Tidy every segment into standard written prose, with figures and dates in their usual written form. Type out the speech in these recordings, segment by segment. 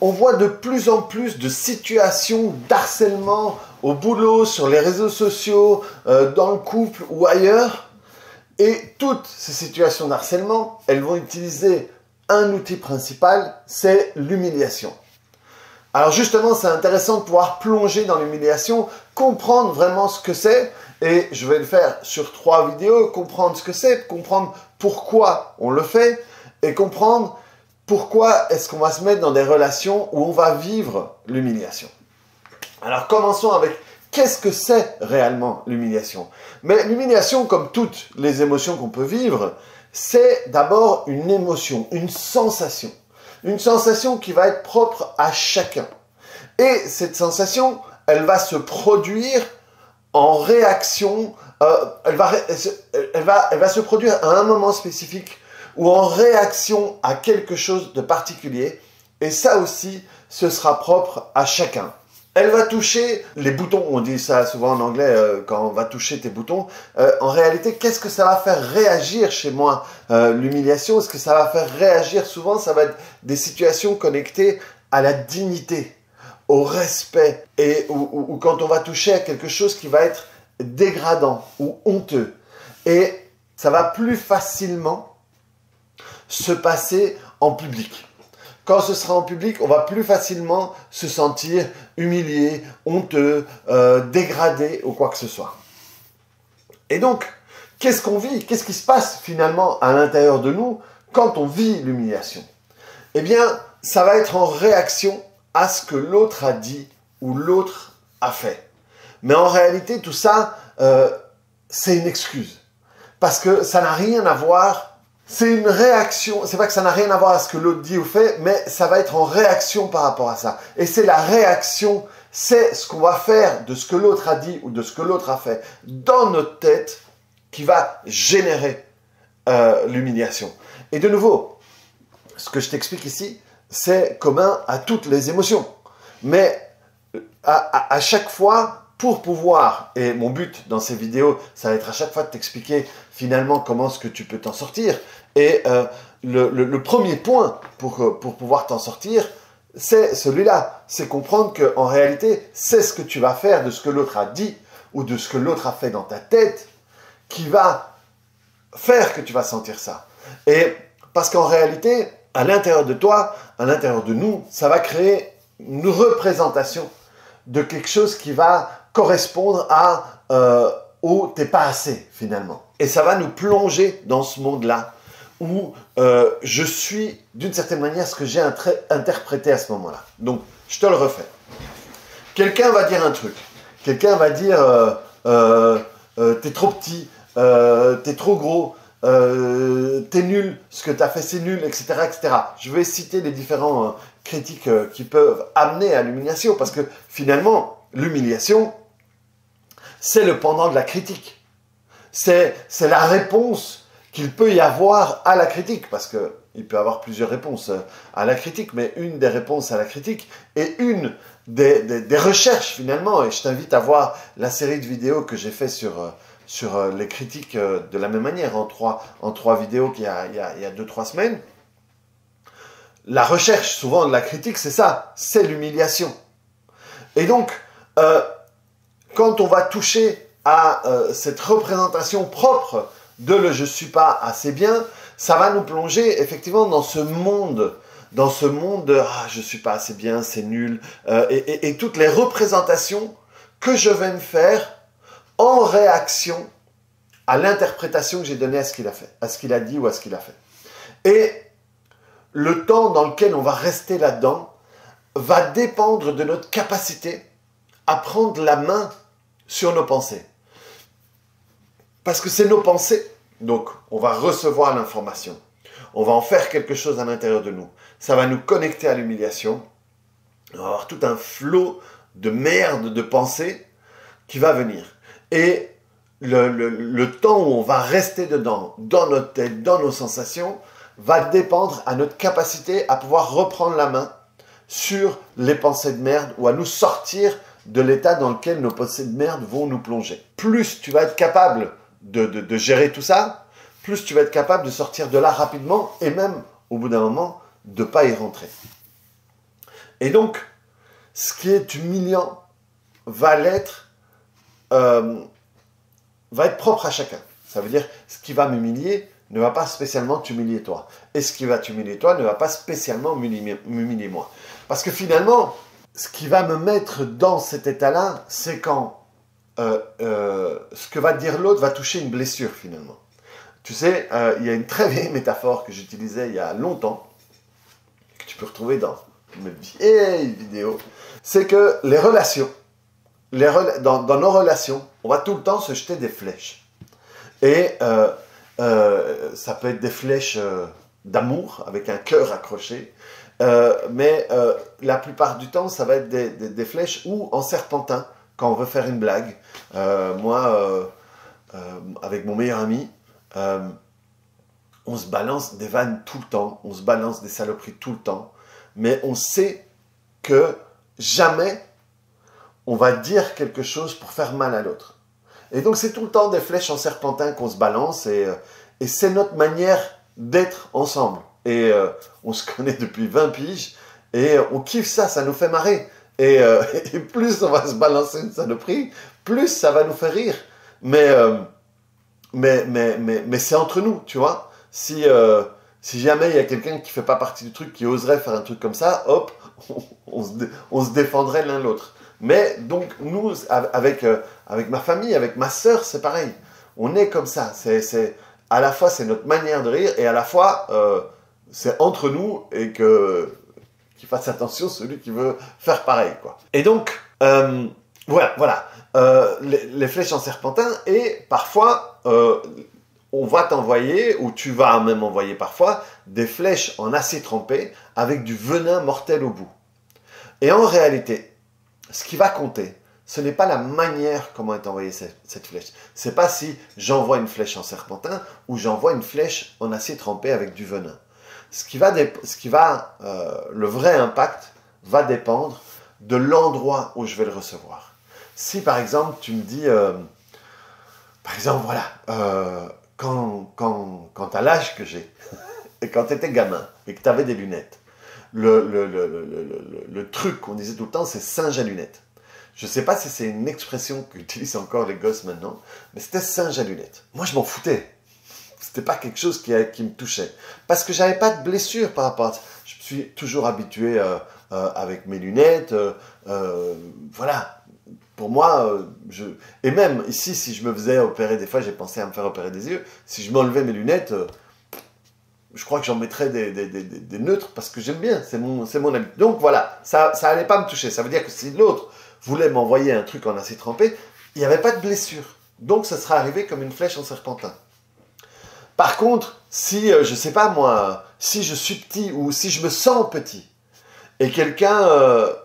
on voit de plus en plus de situations d'harcèlement au boulot, sur les réseaux sociaux, dans le couple ou ailleurs. Et toutes ces situations d'harcèlement, elles vont utiliser un outil principal, c'est l'humiliation. Alors justement, c'est intéressant de pouvoir plonger dans l'humiliation, comprendre vraiment ce que c'est, et je vais le faire sur 3 vidéos, comprendre ce que c'est, comprendre pourquoi on le fait, et comprendre pourquoi est-ce qu'on va se mettre dans des relations où on va vivre l'humiliation. Alors commençons avec qu'est-ce que c'est réellement l'humiliation? Mais l'humiliation, comme toutes les émotions qu'on peut vivre, c'est d'abord une émotion, une sensation. Une sensation qui va être propre à chacun. Et cette sensation, elle va se produire en réaction, elle va se produire à un moment spécifique ou en réaction à quelque chose de particulier. Et ça aussi, ce sera propre à chacun. Elle va toucher les boutons, on dit ça souvent en anglais, quand on va toucher tes boutons. En réalité, qu'est-ce que ça va faire réagir chez moi, l'humiliation? Ce que ça va faire réagir souvent, ça va être des situations connectées à la dignité, au respect, et ou quand on va toucher à quelque chose qui va être dégradant ou honteux. Et ça va plus facilement se passer en public. Quand ce sera en public, on va plus facilement se sentir humilié, honteux, dégradé ou quoi que ce soit. Et donc, qu'est-ce qu'on vit? Qu'est-ce qui se passe finalement à l'intérieur de nous quand on vit l'humiliation? Eh bien, ça va être en réaction à ce que l'autre a dit ou l'autre a fait. Mais en réalité, tout ça, c'est une excuse. Parce que ça n'a rien à voir. C'est une réaction, c'est pas que ça n'a rien à voir à ce que l'autre dit ou fait, mais ça va être en réaction par rapport à ça. Et c'est la réaction, c'est ce qu'on va faire de ce que l'autre a dit ou de ce que l'autre a fait dans notre tête qui va générer l'humiliation. Et de nouveau, ce que je t'explique ici, c'est commun à toutes les émotions. Mais à chaque fois, pour pouvoir, et mon but dans ces vidéos, ça va être à chaque fois de t'expliquer finalement comment est-ce que tu peux t'en sortir. Et le premier point pour pouvoir t'en sortir, c'est celui-là. C'est comprendre qu'en réalité, c'est ce que tu vas faire de ce que l'autre a dit ou de ce que l'autre a fait dans ta tête qui va faire que tu vas sentir ça. Et parce qu'en réalité, à l'intérieur de toi, à l'intérieur de nous, ça va créer une représentation de quelque chose qui va correspondre à où t'es pas assez finalement. Et ça va nous plonger dans ce monde-là où je suis d'une certaine manière ce que j'ai interprété à ce moment-là. Donc, je te le refais. Quelqu'un va dire un truc. Quelqu'un va dire t'es trop petit, t'es trop gros, t'es nul, ce que t'as fait c'est nul, etc., etc. Je vais citer les différents critiques qui peuvent amener à l'humiliation parce que finalement, l'humiliation, c'est le pendant de la critique. C'est la réponse qu'il peut y avoir à la critique, parce qu'il peut y avoir plusieurs réponses à la critique, mais une des réponses à la critique est une des recherches finalement, et je t'invite à voir la série de vidéos que j'ai fait sur les critiques de la même manière, en trois vidéos qu'il y a 2-3 semaines. La recherche souvent de la critique, c'est ça, c'est l'humiliation. Et donc, quand on va toucher à cette représentation propre de le « je suis pas assez bien », ça va nous plonger effectivement dans ce monde de « ah, je suis pas assez bien, c'est nul », et toutes les représentations que je vais me faire en réaction à l'interprétation que j'ai donnée à ce qu'il a fait, à ce qu'il a dit ou à ce qu'il a fait. Et le temps dans lequel on va rester là-dedans va dépendre de notre capacité à prendre la main sur nos pensées. Parce que c'est nos pensées, donc on va recevoir l'information. On va en faire quelque chose à l'intérieur de nous. Ça va nous connecter à l'humiliation. On va avoir tout un flot de merde de pensées qui va venir. Et le temps où on va rester dedans, dans notre tête, dans nos sensations, va dépendre à notre capacité à pouvoir reprendre la main sur les pensées de merde ou à nous sortir de l'état dans lequel nos pensées de merde vont nous plonger. Plus tu vas être capable de gérer tout ça, plus tu vas être capable de sortir de là rapidement et même, au bout d'un moment, de ne pas y rentrer. Et donc, ce qui est humiliant va être propre à chacun. Ça veut dire, ce qui va m'humilier ne va pas spécialement t'humilier toi. Et ce qui va t'humilier toi ne va pas spécialement m'humilier moi. Parce que finalement, ce qui va me mettre dans cet état-là, c'est quand ce que va dire l'autre va toucher une blessure finalement. Tu sais, il y a une très vieille métaphore que j'utilisais il y a longtemps, que tu peux retrouver dans mes vieilles vidéos, c'est que les relations, dans nos relations, on va tout le temps se jeter des flèches. Et ça peut être des flèches d'amour, avec un cœur accroché, mais la plupart du temps, ça va être des flèches ou en serpentin, quand on veut faire une blague. Moi, avec mon meilleur ami, on se balance des vannes tout le temps, on se balance des saloperies tout le temps, mais on sait que jamais on va dire quelque chose pour faire mal à l'autre. Et donc c'est tout le temps des flèches en serpentin qu'on se balance, et c'est notre manière d'être ensemble. Et on se connaît depuis 20 piges, et on kiffe ça, ça nous fait marrer. Et plus on va se balancer une saloperie, plus ça va nous faire rire. Mais c'est entre nous, tu vois. Si jamais il y a quelqu'un qui ne fait pas partie du truc, qui oserait faire un truc comme ça, hop, on se défendrait l'un l'autre. Mais donc, nous, avec ma famille, avec ma sœur, c'est pareil. On est comme ça. À la fois, c'est notre manière de rire, et à la fois, c'est entre nous, et qu'il fasse attention celui qui veut faire pareil, quoi. Et donc, voilà. Les flèches en serpentin, et parfois, on va t'envoyer, ou tu vas même envoyer parfois, des flèches en acier trempé avec du venin mortel au bout. Et en réalité, ce qui va compter, ce n'est pas la manière comment est envoyée cette flèche. C'est pas si j'envoie une flèche en serpentin ou j'envoie une flèche en acier trempé avec du venin. Le vrai impact va dépendre de l'endroit où je vais le recevoir. Si par exemple tu me dis, par exemple voilà, quand tu as l'âge que j'ai, et quand tu étais gamin, et que tu avais des lunettes, le truc qu'on disait tout le temps, c'est singe à lunettes. Je ne sais pas si c'est une expression qu'utilisent encore les gosses maintenant, mais c'était singe à lunettes. Moi, je m'en foutais. C'était pas quelque chose qui me touchait. Parce que j'avais pas de blessure par rapport à ça. Je me suis toujours habitué avec mes lunettes. Voilà. Pour moi, et même ici, si je me faisais opérer, des fois, j'ai pensé à me faire opérer des yeux. Si je m'enlevais mes lunettes, je crois que j'en mettrais des neutres parce que j'aime bien. C'est mon habitude. Donc voilà, ça allait pas me toucher. Ça veut dire que si l'autre voulait m'envoyer un truc en acier trempé, il n'y avait pas de blessure. Donc ça serait arrivé comme une flèche en serpentin. Par contre, si, je sais pas moi, si je suis petit ou si je me sens petit, et quelqu'un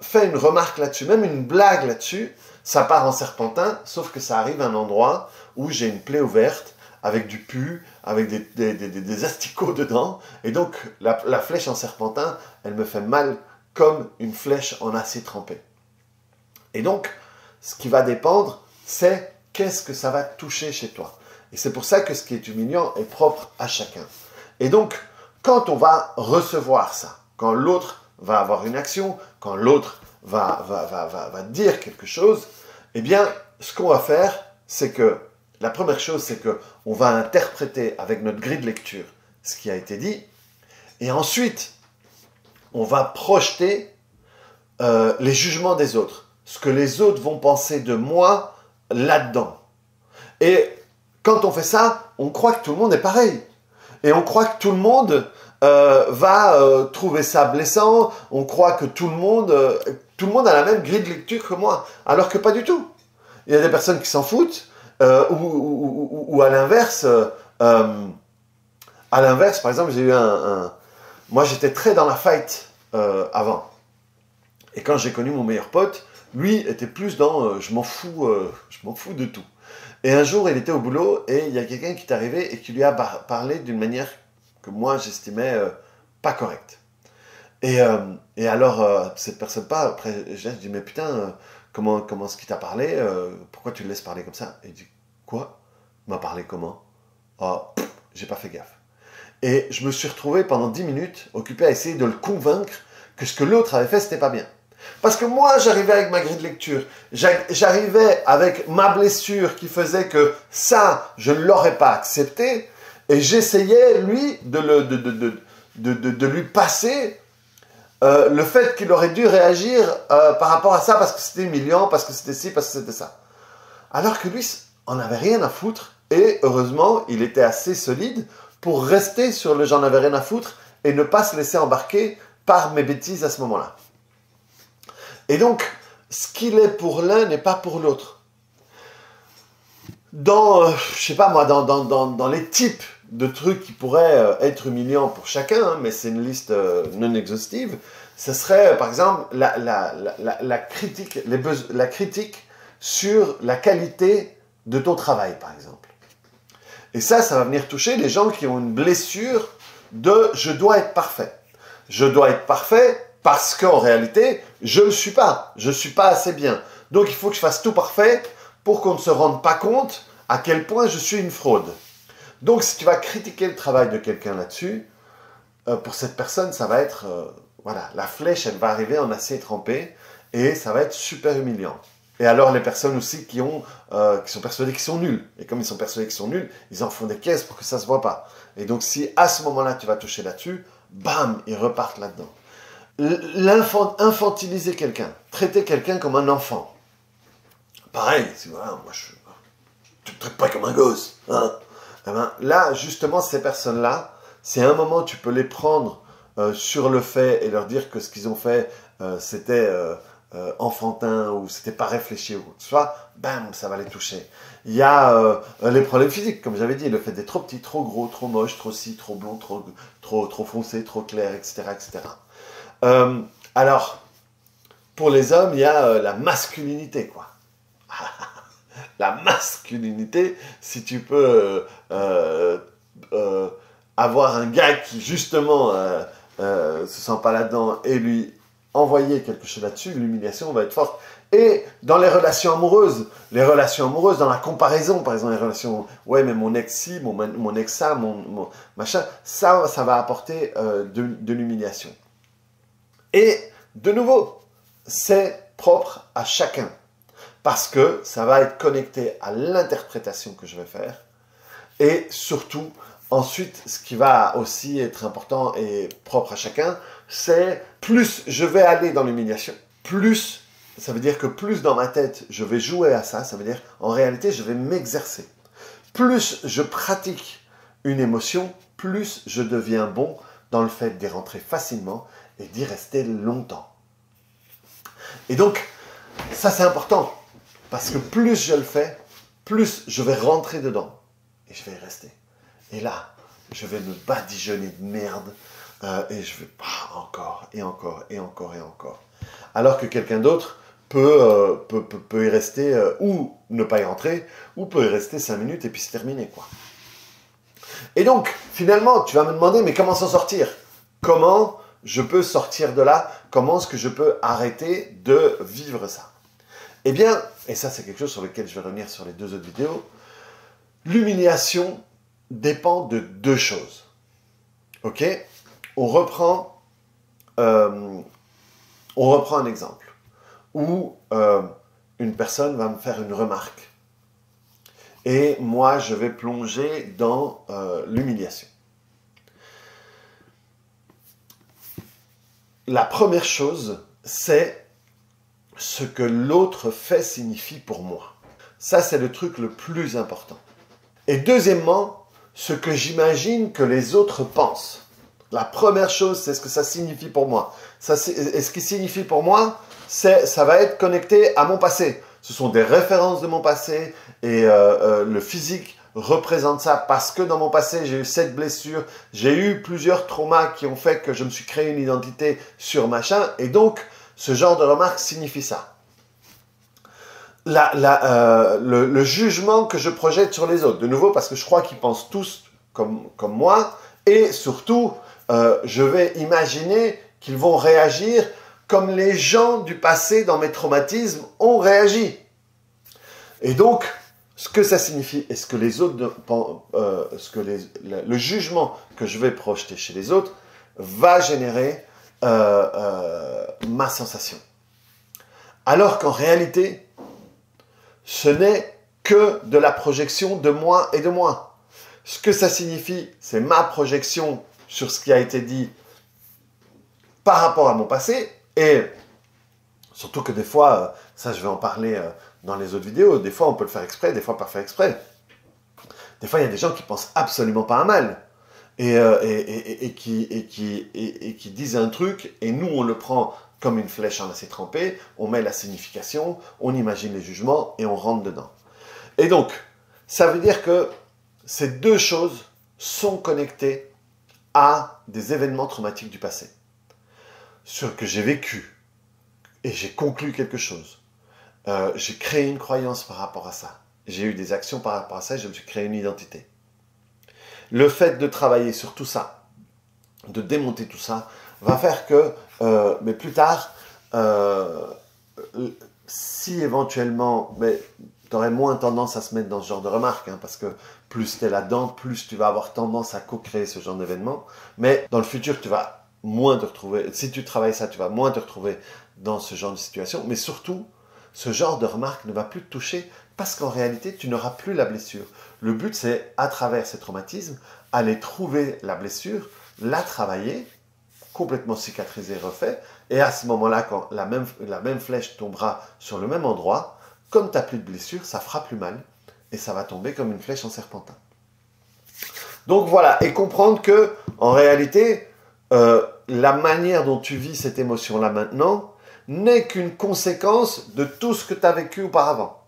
fait une remarque là-dessus, même une blague là-dessus, ça part en serpentin, sauf que ça arrive à un endroit où j'ai une plaie ouverte, avec du pus, avec des asticots dedans, et donc la flèche en serpentin, elle me fait mal comme une flèche en acier trempé. Et donc, ce qui va dépendre, c'est qu'est-ce que ça va toucher chez toi. Et c'est pour ça que ce qui est humiliant est propre à chacun. Et donc, quand on va recevoir ça, quand l'autre va avoir une action, quand l'autre va dire quelque chose, eh bien, ce qu'on va faire, c'est que, la première chose, c'est qu'on va interpréter avec notre grille de lecture ce qui a été dit, et ensuite, on va projeter les jugements des autres, ce que les autres vont penser de moi là-dedans. Et quand on fait ça, on croit que tout le monde est pareil. Et on croit que tout le monde va trouver ça blessant. On croit que tout le monde a la même grille de lecture que moi. Alors que pas du tout. Il y a des personnes qui s'en foutent. Ou à l'inverse, par exemple, j'ai eu moi, j'étais très dans la fight avant. Et quand j'ai connu mon meilleur pote, lui était plus dans je m'en fous de tout. Et un jour, il était au boulot et il y a quelqu'un qui est arrivé et qui lui a parlé d'une manière que moi, j'estimais pas correcte. Et alors, cette personne, après, je dis, mais putain, comment est-ce qu'il t'a parlé pourquoi tu le laisses parler comme ça? Et il dit, quoi? Il m'a parlé comment? Oh, j'ai pas fait gaffe. Et je me suis retrouvé pendant 10 minutes occupé à essayer de le convaincre que ce que l'autre avait fait, c'était pas bien. Parce que moi, j'arrivais avec ma grille de lecture, j'arrivais avec ma blessure qui faisait que ça, je ne l'aurais pas accepté, et j'essayais, lui, de lui passer le fait qu'il aurait dû réagir par rapport à ça, parce que c'était humiliant, parce que c'était ci, parce que c'était ça. Alors que lui, on n'avait rien à foutre, et heureusement, il était assez solide pour rester sur le « j'en avais rien à foutre » et ne pas se laisser embarquer par mes bêtises à ce moment-là. Et donc, ce qu'il est pour l'un n'est pas pour l'autre. Je sais pas moi, dans les types de trucs qui pourraient être humiliants pour chacun, hein, mais c'est une liste non exhaustive, ce serait par exemple la critique sur la qualité de ton travail, par exemple. Et ça va venir toucher les gens qui ont une blessure de « je dois être parfait ». Je dois être parfait parce qu'en réalité, je ne le suis pas. Je ne suis pas assez bien. Donc il faut que je fasse tout parfait pour qu'on ne se rende pas compte à quel point je suis une fraude. Donc si tu vas critiquer le travail de quelqu'un là-dessus, pour cette personne, ça va être... voilà, la flèche, elle va arriver en acier trempé et ça va être super humiliant. Et alors les personnes aussi qui sont persuadées qu'ils sont nuls. Et comme ils sont persuadés qu'ils sont nuls, ils en font des caisses pour que ça ne se voit pas. Et donc si à ce moment-là, tu vas toucher là-dessus, bam, ils repartent là-dedans. Infantiliser quelqu'un, traiter quelqu'un comme un enfant. Pareil, voilà, moi tu me traites pas comme un gosse. Hein. Eh ben, là, justement, ces personnes-là, c'est un moment où tu peux les prendre sur le fait et leur dire que ce qu'ils ont fait, c'était enfantin ou c'était pas réfléchi ou quoi que ce soit, bam, ça va les toucher. Il y a les problèmes physiques, comme j'avais dit, le fait d'être trop petit, trop gros, trop moche, trop ci, trop blond, trop foncé, trop clair, etc. etc. Alors, pour les hommes, il y a la masculinité, quoi. La masculinité, si tu peux avoir un gars qui, justement, se sent pas là-dedans et lui envoyer quelque chose là-dessus, l'humiliation va être forte. Et dans les relations amoureuses, dans la comparaison, par exemple, les relations, ouais, mais mon ex-ci, mon ex-ça, mon machin, ça va apporter de l'humiliation. Et, de nouveau, c'est propre à chacun. Parce que ça va être connecté à l'interprétation que je vais faire. Et surtout, ensuite, ce qui va aussi être important et propre à chacun, c'est plus je vais aller dans l'humiliation, plus, ça veut dire que plus dans ma tête, je vais jouer à ça, ça veut dire, en réalité, je vais m'exercer. Plus je pratique une émotion, plus je deviens bon dans le fait d'y rentrer facilement et d'y rester longtemps. Et donc, ça c'est important, parce que plus je le fais, plus je vais rentrer dedans, et je vais y rester. Et là, je vais me badigeonner de merde, et je vais encore, et encore, et encore, et encore. Alors que quelqu'un d'autre peut y rester, ou ne pas y rentrer, ou peut y rester 5 minutes, et puis c'est terminé, quoi. Et donc, finalement, tu vas me demander, mais comment s'en sortir? Comment je peux sortir de là? Comment est-ce que je peux arrêter de vivre ça? Eh bien, et ça c'est quelque chose sur lequel je vais revenir sur les 2 autres vidéos, l'humiliation dépend de 2 choses. Ok? On reprend un exemple où une personne va me faire une remarque et moi je vais plonger dans l'humiliation. La première chose, c'est ce que l'autre fait signifie pour moi. Ça, c'est le truc le plus important. Et deuxièmement, ce que j'imagine que les autres pensent. La première chose, c'est ce que ça signifie pour moi. Et ce qui signifie pour moi, ça va être connecté à mon passé. Ce sont des références de mon passé et le physique représente ça parce que dans mon passé, j'ai eu cette blessure, j'ai eu plusieurs traumas qui ont fait que je me suis créé une identité sur machin et donc, ce genre de remarque signifie ça. Le jugement que je projette sur les autres, de nouveau parce que je crois qu'ils pensent tous comme moi, et surtout, je vais imaginer qu'ils vont réagir comme les gens du passé dans mes traumatismes ont réagi. Et donc, ce que ça signifie, et ce que les autres, le jugement que je vais projeter chez les autres, va générer ma sensation. Alors qu'en réalité, ce n'est que de la projection de moi et de moi. Ce que ça signifie, c'est ma projection sur ce qui a été dit par rapport à mon passé, et surtout que des fois, ça je vais en parler dans les autres vidéos, des fois on peut le faire exprès, des fois pas faire exprès. Des fois il y a des gens qui pensent absolument pas à mal, et qui disent un truc, et nous on le prend comme une flèche en acier trempé, on met la signification, on imagine les jugements, et on rentre dedans. Et donc, ça veut dire que ces deux choses sont connectées à des événements traumatiques du passé. Sur que j'ai vécu, et j'ai conclu quelque chose. J'ai créé une croyance par rapport à ça. J'ai eu des actions par rapport à ça, et je me suis créé une identité. Le fait de travailler sur tout ça, de démonter tout ça, va faire que, mais plus tard, si éventuellement, mais tu aurais moins tendance à se mettre dans ce genre de remarques, hein, parce que plus tu es là-dedans, plus tu vas avoir tendance à co-créer ce genre d'événement. Mais dans le futur, tu vas moins te retrouver, si tu travailles ça, tu vas moins te retrouver dans ce genre de situation. Mais surtout, ce genre de remarques ne va plus te toucher parce qu'en réalité, tu n'auras plus la blessure. Le but, c'est, à travers ces traumatismes, aller trouver la blessure, la travailler, complètement cicatrisé, refait, et à ce moment-là, quand la même flèche tombera sur le même endroit, comme tu n'as plus de blessure, ça fera plus mal, et ça va tomber comme une flèche en serpentin. Donc voilà, et comprendre que, en réalité, la manière dont tu vis cette émotion-là maintenant n'est qu'une conséquence de tout ce que tu as vécu auparavant.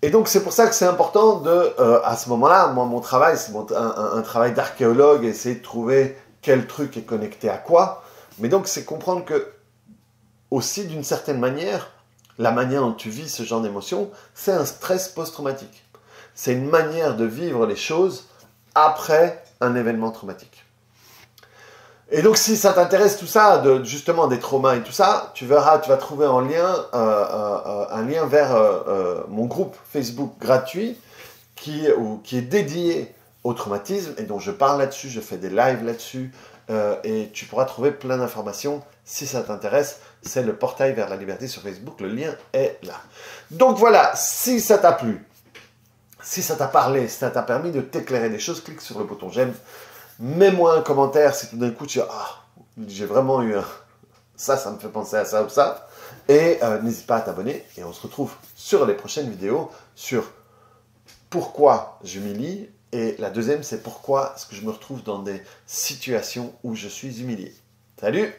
Et donc c'est pour ça que c'est important de, à ce moment-là, moi mon travail, c'est un travail d'archéologue, essayer de trouver quel truc est connecté à quoi. Mais donc c'est comprendre que, aussi d'une certaine manière, la manière dont tu vis ce genre d'émotion, c'est un stress post-traumatique. C'est une manière de vivre les choses après un événement traumatique. Et donc si ça t'intéresse tout ça, justement des traumas et tout ça, tu verras, tu vas trouver en lien, un lien vers mon groupe Facebook gratuit qui est dédié au traumatisme et dont je parle là-dessus, je fais des lives là-dessus et tu pourras trouver plein d'informations si ça t'intéresse. C'est le portail vers la liberté sur Facebook, le lien est là. Donc voilà, si ça t'a plu, si ça t'a parlé, si ça t'a permis de t'éclairer des choses, clique sur le bouton j'aime. Mets-moi un commentaire si tout d'un coup tu dis « Ah, j'ai vraiment eu ça me fait penser à ça ou ça ». Et n'hésite pas à t'abonner et on se retrouve sur les prochaines vidéos sur pourquoi j'humilie. Et la deuxième, c'est pourquoi est-ce que je me retrouve dans des situations où je suis humilié. Salut!